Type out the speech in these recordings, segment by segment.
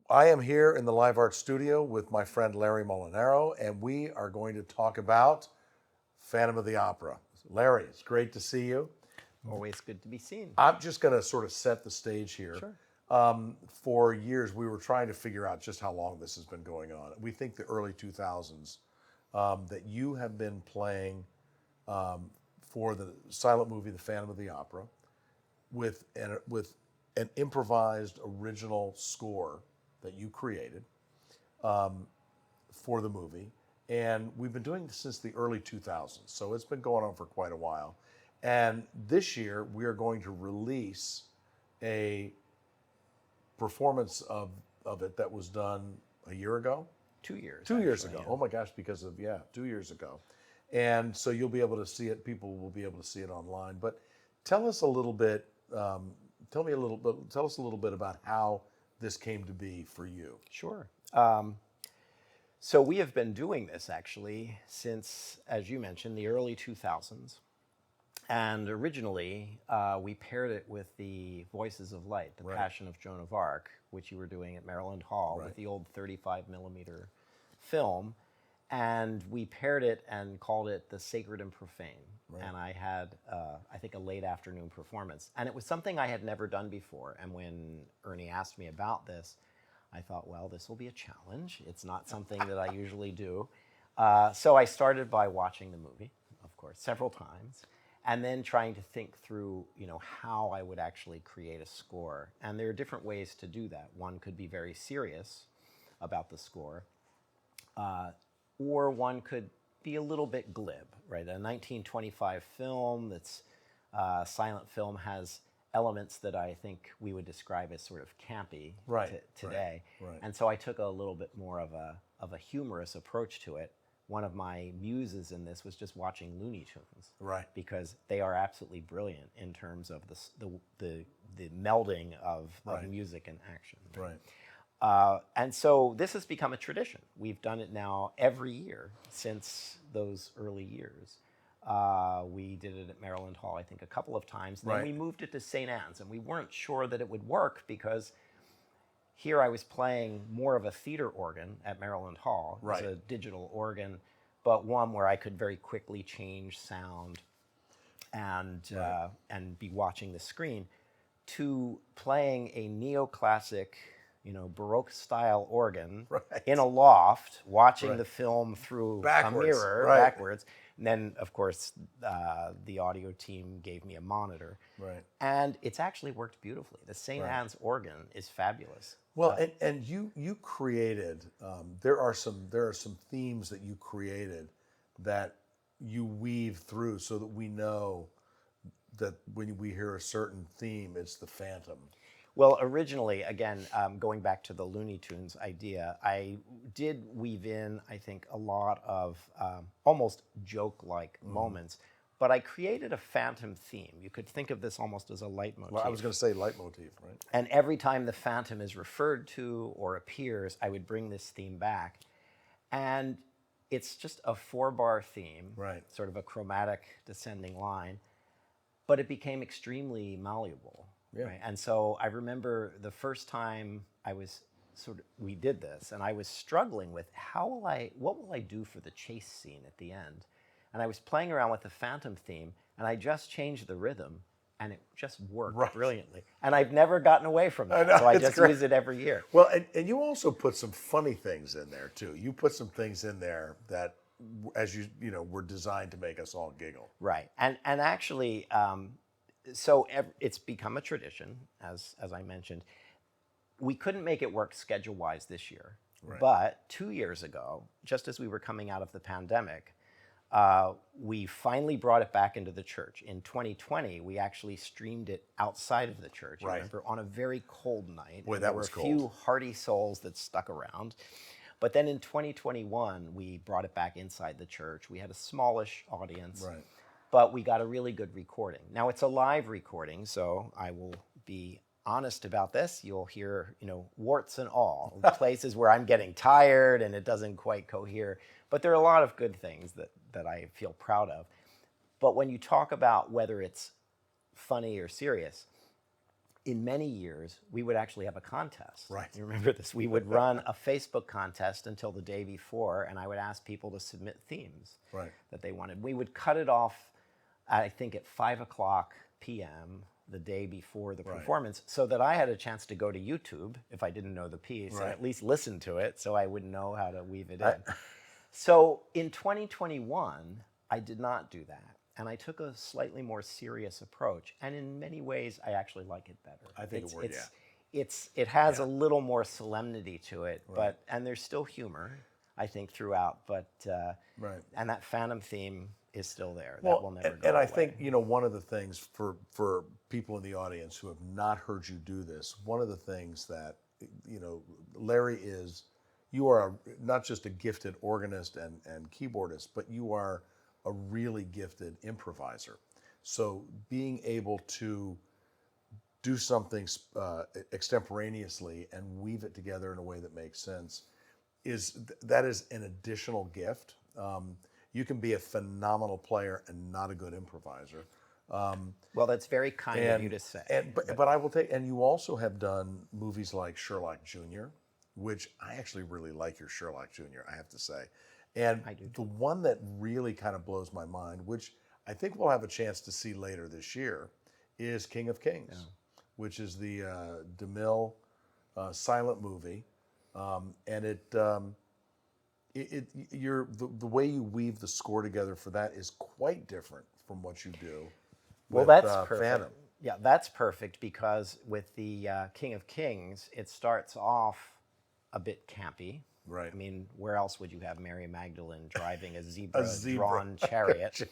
I am here in the Live Art Studio with my friend Larry Molinaro, and we are going to talk about Phantom of the Opera. Larry, it's great to see you. Always good to be seen. I'm just going to sort of set the stage here. Sure. For years, we were trying to figure out just how long this has been going on. We think the early 2000s that you have been playing for the silent movie The Phantom of the Opera with an improvised original score that you created for the movie. And we've been doing this since the early 2000s, so it's been going on for quite a while. And this year, we are going to release a performance of it that was done a year ago. 2 years. 2 years actually, ago. yeah. Oh my gosh, 2 years ago. And so you'll be able to see it. People will be able to see it online. But tell us a little bit. Tell us a little bit about how this came to be for you. Sure. So we have been doing this actually since, as you mentioned, the early 2000s. And originally, we paired it with the Voices of Light, the Right. Passion of Joan of Arc, which you were doing at Maryland Hall Right. with the old 35 millimeter film. And we paired it and called it The Sacred and Profane. Right. And I had, I think, a late afternoon performance. And it was something I had never done before. And when Ernie asked me about this, I thought, well, this will be a challenge. It's not something that I usually do. So I started by watching the movie, of course, several times, and then trying to think through, how I would actually create a score. And there are different ways to do that. One could be very serious about the score, or one could be a little bit glib, right? A 1925 film that's silent film has elements that I think we would describe as sort of campy Right, today. right. And so I took a little bit more of a humorous approach to it. One of my muses in this was just watching Looney Tunes, Right. because they are absolutely brilliant in terms of the melding of Right. music and action. Right. And so this has become a tradition. We've done it now every year since those early years. We did it at Maryland Hall, I think, a couple of times. Then Right. we moved it to St. Anne's, and we weren't sure that it would work because here I was playing more of a theater organ at Maryland Hall. Right. It's a digital organ, but one where I could very quickly change sound and be watching the screen, to playing a neoclassic, Baroque style organ Right. in a loft, watching Right. the film through Backwards, a mirror right. backwards. And then, of course, the audio team gave me a monitor. Right. And it's actually worked beautifully. The St. Right. Anne's organ is fabulous. Well, and you created. There are some themes that you created that you weave through, so that we know that when we hear a certain theme, it's the Phantom. Well, originally, again, going back to the Looney Tunes idea, I did weave in, I think, a lot of almost joke-like moments, but I created a Phantom theme. You could think of this almost as a leitmotif. Well, I was going to say leitmotif, right? And every time the Phantom is referred to or appears, I would bring this theme back. And it's just a 4-bar theme, Right. sort of a chromatic descending line, but it became extremely malleable. Yeah. Right? And so I remember the first time we did this, and I was struggling with what will I do for the chase scene at the end? And I was playing around with the Phantom theme, and I just changed the rhythm, and it just worked Right. brilliantly. And I've never gotten away from that, know, so I it's just great. use it every year. Well, and you also put some funny things in there too. You put some things in there that, as were designed to make us all giggle. Right. And actually, so it's become a tradition, as I mentioned. We couldn't make it work schedule-wise this year. Right. But 2 years ago, just as we were coming out of the pandemic, we finally brought it back into the church. In 2020, we actually streamed it outside of the church. Right. Remember, on a very cold night. Boy, and that there was were a few cold. hardy souls that stuck around. But then in 2021, we brought it back inside the church. We had a smallish audience. Right. But we got a really good recording. Now, it's a live recording, so I will be honest about this. You'll hear, warts and all, places where I'm getting tired and it doesn't quite cohere. But there are a lot of good things that I feel proud of. But when you talk about whether it's funny or serious, in many years, we would actually have a contest. Right. You remember this? We would run a Facebook contest until the day before, and I would ask people to submit themes Right. that they wanted. We would cut it off, I think, at 5 o'clock p.m. the day before the performance, so that I had a chance to go to YouTube if I didn't know the piece, and at least listen to it, so I would know how to weave it in. So in 2021, I did not do that. And I took a slightly more serious approach. And in many ways, I actually like it better. I think it worked, It has a little more solemnity to it, and there's still humor, I think, throughout. But and that Phantom theme is still there. That will never go and away. I think, you know, one of the things for people in the audience who have not heard you do this, one of the things that, you know, Larry is, you are not just a gifted organist and keyboardist, but you are a really gifted improviser. So being able to do something extemporaneously and weave it together in a way that makes sense that is an additional gift. You can be a phenomenal player and not a good improviser. Well, that's very kind of you to say. But I will take, and you also have done movies like Sherlock Jr., which I actually really like your Sherlock Jr., I have to say. And the one that really kind of blows my mind, which I think we'll have a chance to see later this year, is King of Kings, which is the DeMille silent movie. And the way you weave the score together for that is quite different from what you do. Well, with, that's perfect. Phantom. Yeah, that's perfect because with the King of Kings, it starts off a bit campy. Right. I mean, where else would you have Mary Magdalene driving a zebra-drawn chariot?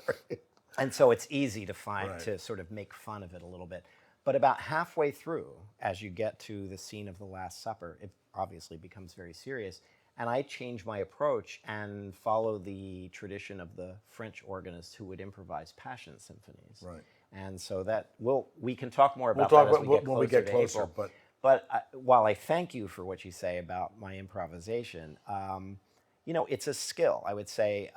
And so it's easy to sort of make fun of it a little bit. But about halfway through, as you get to the scene of the Last Supper, it obviously becomes very serious. And I change my approach and follow the tradition of the French organists who would improvise passion symphonies. Right. And so we can talk more about that when we get closer. But while I thank you for what you say about my improvisation, you know, it's a skill. I would say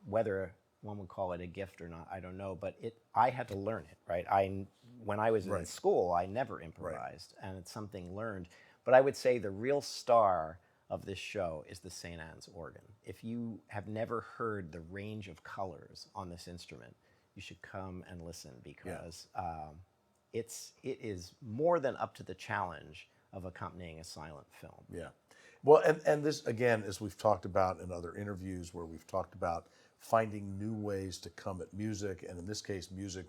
whether one would call it a gift or not, I don't know. But I had to learn it, right? When I was in school, I never improvised, and it's something learned. But I would say the real star of this show is the St. Anne's organ. If you have never heard the range of colors on this instrument, you should come and listen because it is more than up to the challenge of accompanying a silent film. Yeah. Well, and this, again, as we've talked about in other interviews where we've talked about finding new ways to come at music, and in this case, music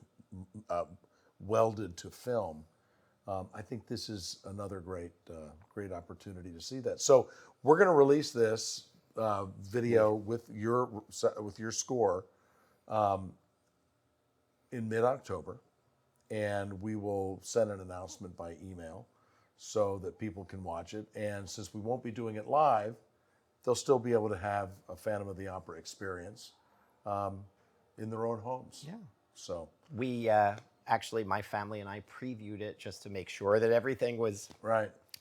welded to film, I think this is another great opportunity to see that. So we're going to release this video with your score in mid-October, and we will send an announcement by email so that people can watch it. And since we won't be doing it live, they'll still be able to have a Phantom of the Opera experience in their own homes. Yeah. So we actually, my family and I previewed it just to make sure that everything was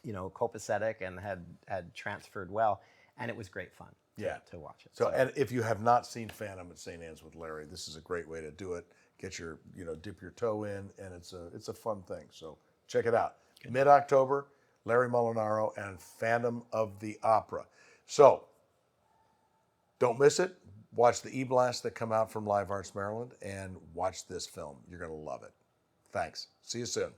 you know, copacetic and had transferred well, and it was great fun. To watch it. So, and if you have not seen Phantom at St. Anne's with Larry, this is a great way to do it. Get your, dip your toe in, and it's a fun thing. So check it out. Mid-October, Larry Molinaro and Phantom of the Opera. So don't miss it. Watch the e-blasts that come out from Live Arts Maryland and watch this film. You're going to love it. Thanks. See you soon.